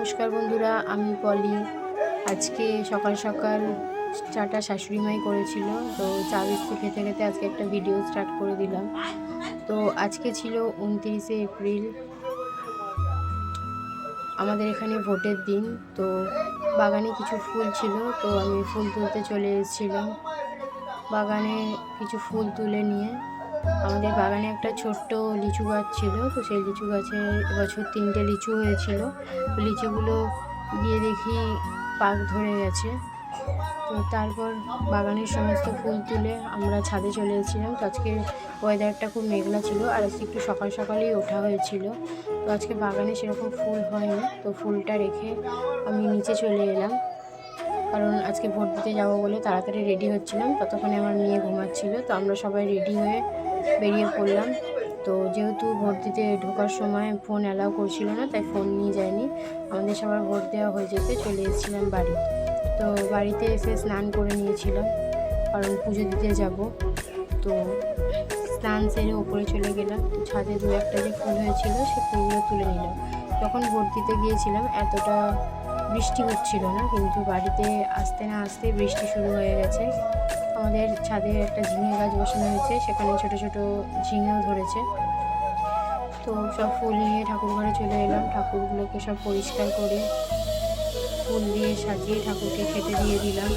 নমস্কার বন্ধুরা, আমি পলি। আজকে সকাল সকাল চাটা শাশুড়ি মাই করেছিল, তো চা বিস্কুট খেতে খেতে আজকে একটা ভিডিও স্টার্ট করে দিলাম। তো আজকে ছিল 29শে এপ্রিল, আমাদের এখানে ভোটের দিন। তো বাগানে কিছু ফুল ছিল, তো আমি ফুল তুলতে চলে এসেছিলাম। বাগানে কিছু ফুল তুলে নিয়ে আমাদের বাগানে একটা ছোট্ট লিচু গাছ ছিল, তো সেই লিচু গাছে এবছর 3টে লিচু হয়েছিল। তো লিচুগুলো গিয়ে দেখি পাক ধরে গেছে। তো তারপর বাগানের সমস্ত ফুল তুলে আমরা ছাদে চলে এসেছিলাম। তো আজকে ওয়েদারটা খুব মেঘলা ছিল, আর আজকে একটু সকাল সকালেই ওঠা হয়েছিল। তো আজকে বাগানে সেরকম ফুল হয়নি, তো ফুলটা রেখে আমি নিচে চলে এলাম, কারণ আজকে ভোট দিতে যাবো বলে তাড়াতাড়ি রেডি হচ্ছিলাম। ততক্ষণে আমার মেয়ে ঘুমাচ্ছিল, তো আমরা সবাই রেডি হয়ে বেরিয়ে পড়লাম। তো যেহেতু ভোট দিতে ঢোকার সময় ফোন অ্যালাউ করছিল না, তাই ফোন নিয়ে যায়নি। আমাদের সবার ভোট দেওয়া হয়ে যেতে চলে এসেছিলাম বাড়ি। তো বাড়িতে এসে স্নান করে নিয়েছিলাম, কারণ পুজো দিতে যাব। তো স্নান সেরে ওপরে চলে গেলাম। তো ছাদে দু একটা যে ফুল হয়েছিল সে ফুলগুলো তুলে নিলাম। যখন ভোট দিতে গিয়েছিলাম এতটা বৃষ্টি হচ্ছিল না, কিন্তু বাড়িতে আসতে না আসতে বৃষ্টি শুরু হয়ে গেছে। আমাদের ছাদে একটা ঝিঙে গাছ বসানো হয়েছে, সেখানে ছোট ছোট ঝিঙেও ধরেছে। তো সব ফুল নিয়ে ঠাকুর ঘরে চলে এলাম। ঠাকুরগুলোকে সব পরিষ্কার করে ফুল দিয়ে সাজিয়ে ঠাকুরকে খেতে দিয়ে দিলাম।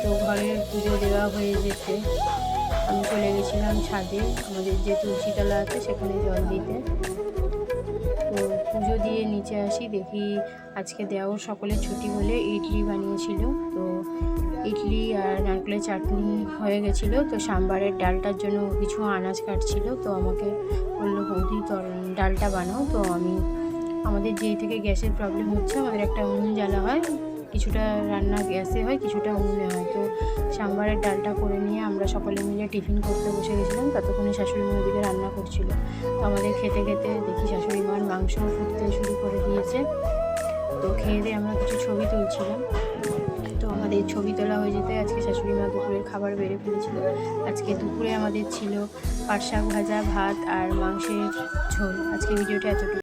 তো ঘরের পুজো দেওয়া হয়ে যেতে আমি চলে গেছিলাম ছাদে, আমাদের যে তুলসীতলা আছে সেখানে জল দিতে। তো পুজো দিয়ে নিচে আসি, দেখি আজকে দেওয়ার সকলের ছুটি বলে ইডলি বানিয়েছিল। তো ইডলি আর নারকেলের চাটনি হয়ে গেছিলো। তো সাম্বারের ডালটার জন্য কিছু আনাজ কাটছিল, তো আমাকে বললো বৌদি ডালটা বানাও। তো আমি আমাদের যেই থেকে গ্যাসের প্রবলেম হচ্ছে, আমাদের একটা উনুন জ্বালা হয়, কিছুটা রান্না গ্যাসে হয়, কিছুটা উনুনে হয়। তো সাম্বারের ডালটা করে নিয়ে আমরা সকলে মিলে টিফিন করতে বসে গেছিলাম। ততক্ষণে শাশুড়ি মা ওদিকে রান্না করছিল। তো আমাদের খেতে খেতে দেখি শাশুড়ি মার মাংস ফুটতে শুরু করে দিয়েছে। তো খেয়ে দিয়ে আমরা কিছু ছবি তুলছিলাম। তো আমাদের ছবি তোলা হয়ে যেতে আজকে শাশুড়ি মা দুপুরের খাবার বেড়ে ফেলেছিল। আজকে দুপুরে আমাদের ছিল পাট শাক ভাজা, ভাত আর মাংসের ঝোল। আজকে ভিডিওটা এতটুকু।